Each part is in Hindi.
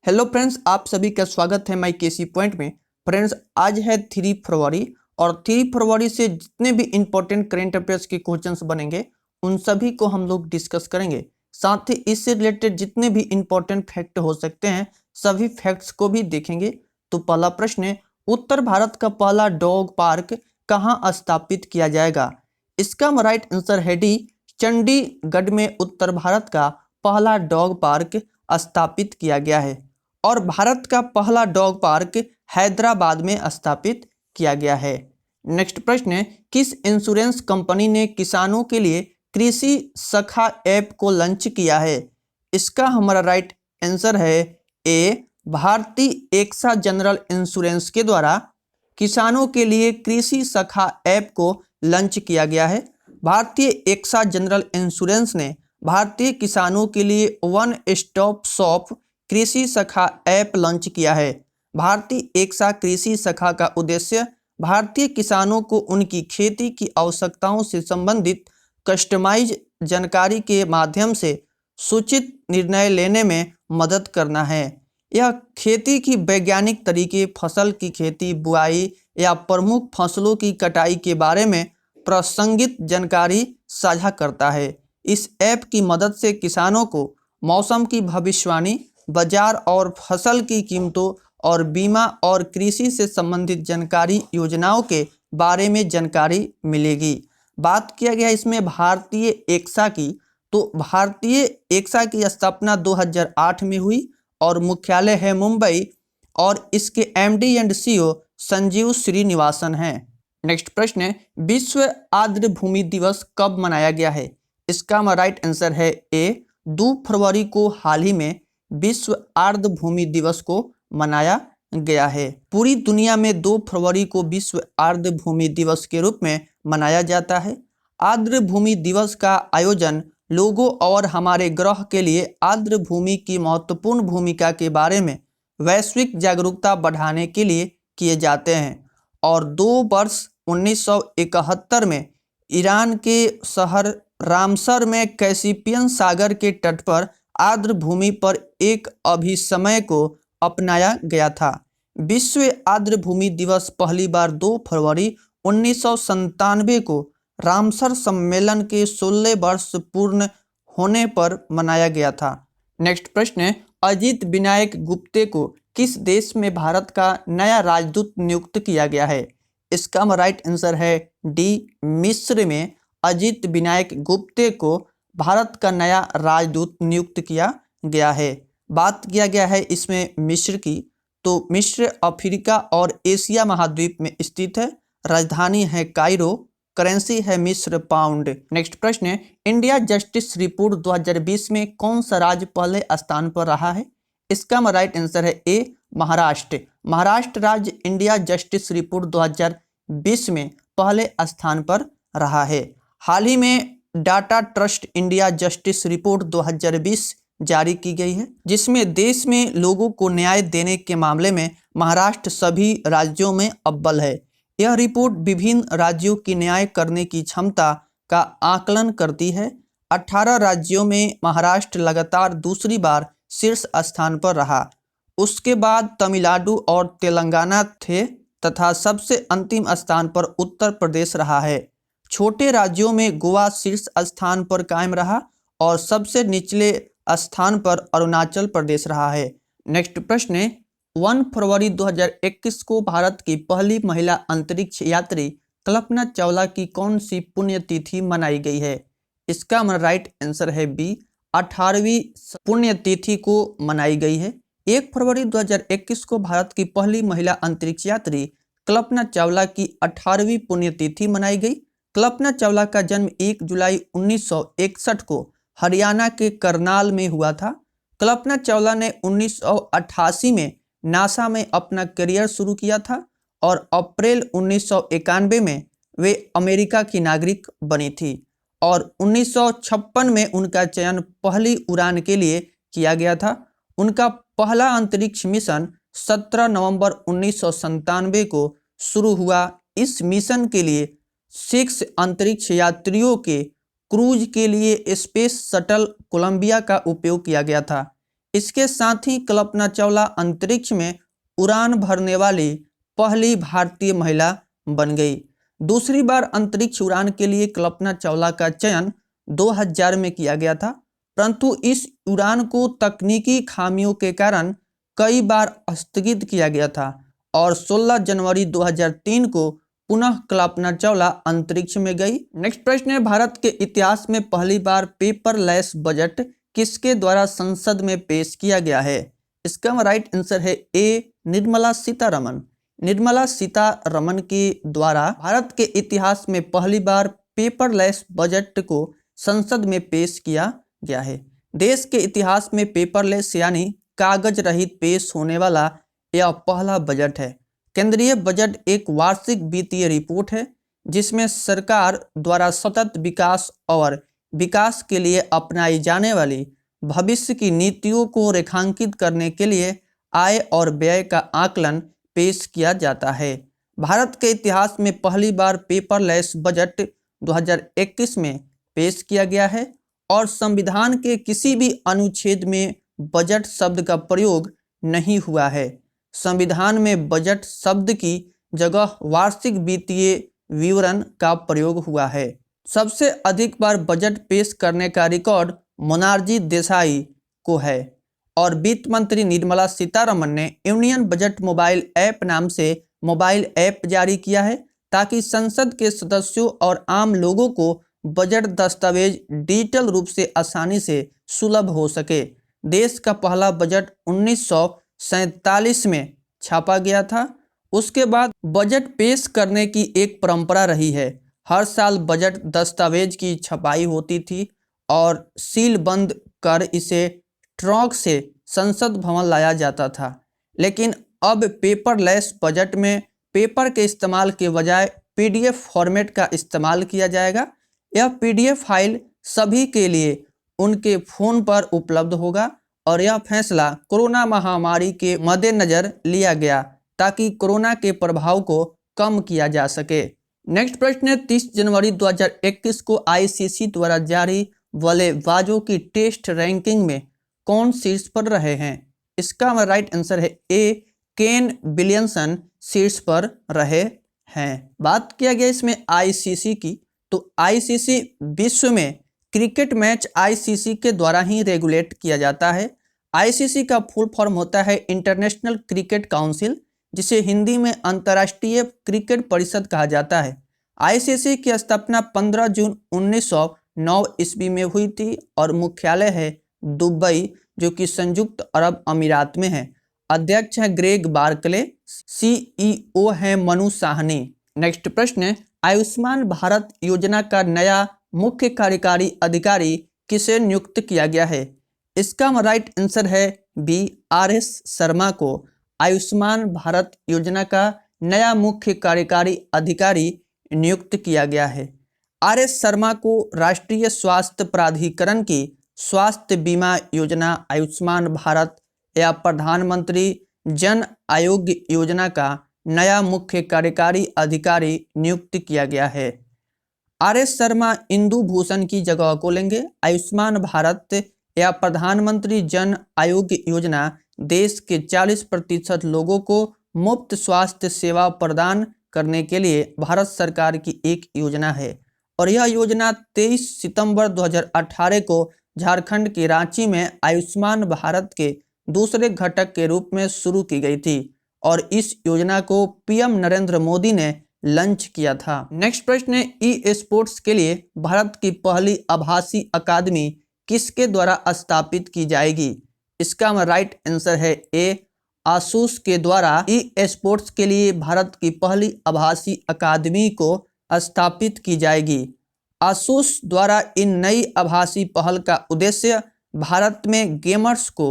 हेलो फ्रेंड्स, आप सभी का स्वागत है माई केसी पॉइंट में। फ्रेंड्स, आज है 3 फरवरी और 3 फरवरी से जितने भी इंपॉर्टेंट करेंट अफेयर्स के क्वेश्चंस बनेंगे उन सभी को हम लोग डिस्कस करेंगे। साथ ही इससे रिलेटेड जितने भी इंपॉर्टेंट फैक्ट हो सकते हैं सभी फैक्ट्स को भी देखेंगे। तो पहला प्रश्न है, उत्तर भारत का पहला डॉग पार्क कहाँ स्थापित किया जाएगा? इसका राइट आंसर है डी, चंडीगढ़ में उत्तर भारत का पहला डॉग पार्क स्थापित किया गया है। और भारत का पहला डॉग पार्क हैदराबाद में स्थापित किया गया है। नेक्स्ट प्रश्न है, किस इंश्योरेंस कंपनी ने किसानों के लिए कृषि सखा ऐप को लॉन्च किया है? इसका हमारा राइट आंसर है ए, भारतीय एक्सा जनरल इंश्योरेंस के द्वारा किसानों के लिए कृषि सखा ऐप को लॉन्च किया गया है। भारतीय एक्सा जनरल इंश्योरेंस ने भारतीय किसानों के लिए वन स्टॉप शॉप कृषि सखा ऐप लॉन्च किया है। भारतीय एक्सा कृषि सखा का उद्देश्य भारतीय किसानों को उनकी खेती की आवश्यकताओं से संबंधित कस्टमाइज जानकारी के माध्यम से सूचित निर्णय लेने में मदद करना है। यह खेती की वैज्ञानिक तरीके, फसल की खेती, बुआई या प्रमुख फसलों की कटाई के बारे में प्रासंगिक जानकारी साझा करता है। इस ऐप की मदद से किसानों को मौसम की भविष्यवाणी, बाजार और फसल की कीमतों और बीमा और कृषि से संबंधित जानकारी योजनाओं के बारे में जानकारी मिलेगी। बात किया गया इसमें भारतीय एक्सा की, तो भारतीय एक्सा की स्थापना 2008 में हुई और मुख्यालय है मुंबई और इसके MD and CEO Sanjeev Srinivasan हैं। नेक्स्ट प्रश्न है, विश्व आर्द्र भूमि दिवस कब मनाया गया है? इसका राइट आंसर है ए, 2 फरवरी को हाल ही में विश्व आर्द्र भूमि दिवस को मनाया गया है। पूरी दुनिया में 2 फरवरी को विश्व आर्द्र भूमि दिवस के रूप में मनाया जाता है। आर्द्र भूमि दिवस का आयोजन लोगों और हमारे ग्रह के लिए आर्द्र भूमि की महत्वपूर्ण भूमिका के बारे में वैश्विक जागरूकता बढ़ाने के लिए किए जाते हैं। और 2 वर्ष 1971 में ईरान के शहर रामसर में कैस्पियन सागर के तट पर आर्द्र भूमि पर एक अभिसमय को अपनाया गया था। विश्व आर्द्र भूमि दिवस पहली बार 2 फरवरी 1997 को रामसर सम्मेलन के 16 वर्ष पूर्ण होने पर मनाया गया था। नेक्स्ट प्रश्न है, अजित विनायक गुप्ते को किस देश में भारत का नया राजदूत नियुक्त किया गया है? इसका राइट आंसर है डी, मिस्र में अजित विनायक गुप्ते को भारत का नया राजदूत नियुक्त किया गया है। बात किया गया है इसमें मिस्र की, तो मिस्र अफ्रीका और एशिया महाद्वीप में स्थित है। राजधानी है कायरो, करेंसी है मिस्र पाउंड। नेक्स्ट प्रश्न है, इंडिया जस्टिस रिपोर्ट 2020 में कौन सा राज्य पहले स्थान पर रहा है? इसका राइट आंसर है ए, महाराष्ट्र। महाराष्ट्र राज्य इंडिया जस्टिस रिपोर्ट 2020 में पहले स्थान पर रहा है। हाल ही में data trust India justice report 2020 जारी की गई है, जिसमें देश में लोगों को न्याय देने के मामले में महाराष्ट्र सभी राज्यों में अव्वल है। यह रिपोर्ट विभिन्न राज्यों की न्याय करने की क्षमता का आकलन करती है। 18 राज्यों में महाराष्ट्र लगातार दूसरी बार शीर्ष स्थान पर रहा। उसके बाद तमिलनाडु और तेलंगाना थे तथा सबसे अंतिम स्थान पर उत्तर प्रदेश रहा है। छोटे राज्यों में गोवा शीर्ष स्थान पर कायम रहा और सबसे निचले स्थान पर अरुणाचल प्रदेश रहा है। नेक्स्ट प्रश्न है, 1 फरवरी 2021 को भारत की पहली महिला अंतरिक्ष यात्री कल्पना चावला की कौन सी पुण्यतिथि मनाई गई है? इसका राइट आंसर है बी, 18वीं पुण्यतिथि को मनाई गई है। 1 फरवरी 2021 को भारत की पहली महिला अंतरिक्ष यात्री कल्पना चावला की 18वीं पुण्यतिथि मनाई गई। कल्पना चावला का जन्म 1 जुलाई 1961 को हरियाणा के करनाल में हुआ था। कल्पना चावला ने 1988 में नासा में अपना करियर शुरू किया था और अप्रैल 1991 में वे अमेरिका की नागरिक बनी थी और 1956 में उनका चयन पहली उड़ान के लिए किया गया था। उनका पहला अंतरिक्ष मिशन 17 नवंबर 1997 को शुरू हुआ। इस मिशन के लिए 6 अंतरिक्ष यात्रियों के क्रूज के लिए स्पेस शटल कोलंबिया का उपयोग किया गया था। इसके साथ ही कल्पना चावला अंतरिक्ष में उड़ान भरने वाली पहली भारतीय महिला बन गई। दूसरी बार अंतरिक्ष उड़ान के लिए कल्पना चावला का चयन 2000 में किया गया था, परंतु इस उड़ान को तकनीकी खामियों के कारण कई बार स्थगित किया गया था और 16 जनवरी 2003 को पुनः कल्पना चावला अंतरिक्ष में गई। नेक्स्ट प्रश्न है, भारत के इतिहास में पहली बार पेपरलेस बजट किसके द्वारा संसद में पेश किया गया है? इसका राइट आंसर है ए, निर्मला सीतारमण। निर्मला सीतारमण के द्वारा भारत के इतिहास में पहली बार पेपरलेस बजट को संसद में पेश किया गया है। देश के इतिहास में पेपरलेस यानी कागज रहित पेश होने वाला यह पहला बजट है। केंद्रीय बजट एक वार्षिक वित्तीय रिपोर्ट है जिसमें सरकार द्वारा सतत विकास और विकास के लिए अपनाई जाने वाली भविष्य की नीतियों को रेखांकित करने के लिए आय और व्यय का आकलन पेश किया जाता है। भारत के इतिहास में पहली बार पेपरलेस बजट 2021 में पेश किया गया है और संविधान के किसी भी अनुच्छेद में बजट शब्द का प्रयोग नहीं हुआ है। संविधान में बजट शब्द की जगह वार्षिक वित्तीय विवरण का प्रयोग हुआ है। सबसे अधिक बार बजट पेश करने का रिकॉर्ड मोनार्जी देसाई को है और वित्त मंत्री निर्मला सीतारमण ने यूनियन बजट मोबाइल ऐप नाम से मोबाइल ऐप जारी किया है ताकि संसद के सदस्यों और आम लोगों को बजट दस्तावेज डिजिटल रूप से आसानी से सुलभ हो सके। देश का पहला बजट 1947 में छापा गया था। उसके बाद बजट पेश करने की एक परंपरा रही है। हर साल बजट दस्तावेज की छपाई होती थी और सील बंद कर इसे ट्रक से संसद भवन लाया जाता था। लेकिन अब पेपरलेस बजट में पेपर के इस्तेमाल के बजाय पीडीएफ फॉर्मेट का इस्तेमाल किया जाएगा। यह पीडीएफ फाइल सभी के लिए उनके फ़ोन पर उपलब्ध होगा और यह फैसला कोरोना महामारी के मद्देनज़र लिया गया ताकि कोरोना के प्रभाव को कम किया जा सके। नेक्स्ट प्रश्न है, 30 जनवरी 2021 को आईसीसी द्वारा जारी बल्लेबाजों की टेस्ट रैंकिंग में कौन शीर्ष पर रहे हैं? इसका राइट आंसर है ए, केन विलियमसन शीर्ष पर रहे हैं। बात किया गया इसमें आईसीसी की, तो आईसीसी विश्व में क्रिकेट मैच आईसीसी के द्वारा ही रेगुलेट किया जाता है। आईसीसी का फुल फॉर्म होता है इंटरनेशनल क्रिकेट काउंसिल, जिसे हिंदी में अंतर्राष्ट्रीय क्रिकेट परिषद कहा जाता है। आईसीसी की स्थापना 15 जून 1909 ईस्वी में हुई थी और मुख्यालय है दुबई, जो कि संयुक्त अरब अमीरात में है। अध्यक्ष है ग्रेग बार्कले, सीईओ है मनु साहनी। नेक्स्ट प्रश्न है, आयुष्मान भारत योजना का नया मुख्य कार्यकारी अधिकारी किसे नियुक्त किया गया है? इसका राइट आंसर है बी, आरएस शर्मा को आयुष्मान भारत योजना का नया मुख्य कार्यकारी अधिकारी नियुक्त किया गया है। आरएस शर्मा को राष्ट्रीय स्वास्थ्य प्राधिकरण की स्वास्थ्य बीमा योजना आयुष्मान भारत या प्रधानमंत्री जन आरोग्य योजना का नया मुख्य कार्यकारी अधिकारी नियुक्त किया गया है। आरएस शर्मा इंदु भूषण की जगह को लेंगे। आयुष्मान भारत या प्रधानमंत्री जन आरोग्य योजना देश के 40% लोगों को मुफ्त स्वास्थ्य सेवा प्रदान करने के लिए भारत सरकार की एक योजना है और यह योजना 23 सितंबर 2018 को झारखंड के रांची में आयुष्मान भारत के दूसरे घटक के रूप में शुरू की गई थी और इस योजना को पीएम नरेंद्र मोदी ने लॉन्च किया था। नेक्स्ट प्रश्न है, ई स्पोर्ट्स के लिए भारत की पहली आभासी अकादमी किसके द्वारा स्थापित की जाएगी? इसका राइट आंसर है ए, आसूस के द्वारा ई स्पोर्ट्स के लिए भारत की पहली आभासी अकादमी को स्थापित की जाएगी। आसूस द्वारा इन नई आभासी पहल का उद्देश्य भारत में गेमर्स को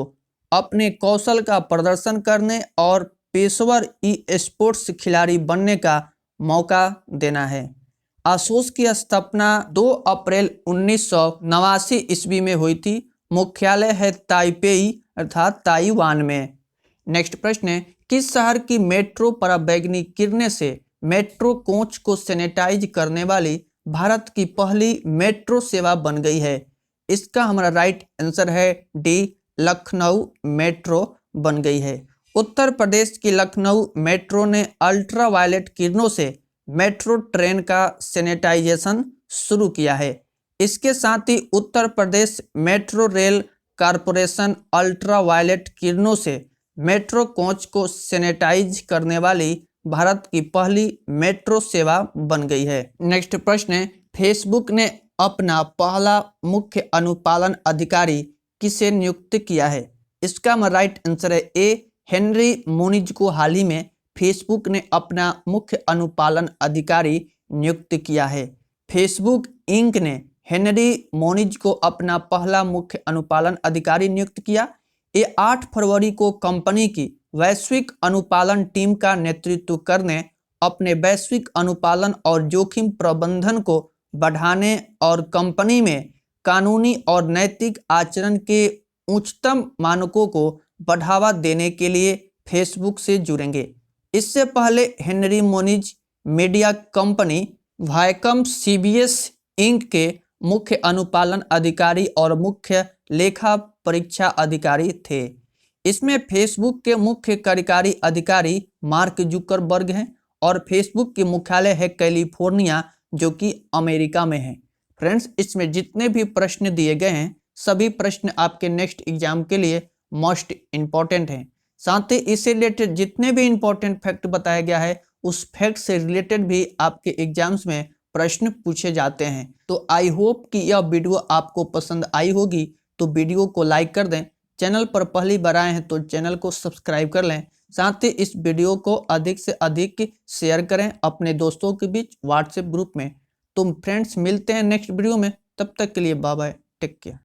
अपने कौशल का प्रदर्शन करने और पेशेवर ई स्पोर्ट्स खिलाड़ी बनने का मौका देना है। आसूस की स्थापना 2 अप्रैल 1989 ईस्वी में हुई थी। मुख्यालय है ताइपेई अर्थात ताइवान में। नेक्स्ट प्रश्न है, किस शहर की मेट्रो पराबैंगनी किरणें से मेट्रो कोच को सैनिटाइज करने वाली भारत की पहली मेट्रो सेवा बन गई है? इसका हमारा राइट आंसर है डी, लखनऊ मेट्रो बन गई है। उत्तर प्रदेश की लखनऊ मेट्रो ने अल्ट्रा वायलेट किरणों से मेट्रो ट्रेन का सैनिटाइजेशन शुरू किया है। इसके साथ ही Uttar Pradesh metro rail corporation ultra violet किरणों से मेट्रो कोच को सैनिटाइज करने वाली भारत की पहली मेट्रो सेवा बन गई है। नेक्स्ट प्रश्न है, फेसबुक ने अपना पहला मुख्य अनुपालन अधिकारी किसे नियुक्त किया है? इसका राइट आंसर है ए, हेनरी मोनिज को हाल ही में फेसबुक ने अपना मुख्य अनुपालन अधिकारी नियुक्त किया है। फेसबुक इंक ने हेनरी मोनिज को अपना पहला मुख्य अनुपालन अधिकारी नियुक्त किया। ये 8 फरवरी को कंपनी की वैश्विक अनुपालन टीम का नेतृत्व करने, अपने वैश्विक अनुपालन और जोखिम प्रबंधन को बढ़ाने और कंपनी में कानूनी और नैतिक आचरण के उच्चतम मानकों को बढ़ावा देने के लिए फेसबुक से जुड़ेंगे। इससे पहले Henry Moonves media company Viacom CBS Inc के मुख्य अनुपालन अधिकारी और मुख्य लेखा परीक्षा अधिकारी थे। इसमें फेसबुक के मुख्य कार्यकारी अधिकारी मार्क जुकरबर्ग हैं और फेसबुक की मुख्यालय है कैलिफोर्निया, जो कि अमेरिका में है। फ्रेंड्स, इसमें जितने भी प्रश्न दिए गए हैं सभी प्रश्न आपके नेक्स्ट एग्जाम के लिए मोस्ट इम्पॉर्टेंट हैं। साथ ही इससे रिलेटेड जितने भी इम्पोर्टेंट फैक्ट बताया गया है उस फैक्ट से रिलेटेड भी आपके एग्जाम्स में प्रश्न पूछे जाते हैं। तो आई होप कि यह वीडियो आपको पसंद आई होगी, तो वीडियो को लाइक कर दें। चैनल पर पहली बार आए हैं तो चैनल को सब्सक्राइब कर लें। साथ ही इस वीडियो को अधिक से अधिक शेयर करें अपने दोस्तों के बीच व्हाट्सएप ग्रुप में। तो फ्रेंड्स, मिलते हैं नेक्स्ट वीडियो में, तब तक के लिए बाय बाय, टेक केयर।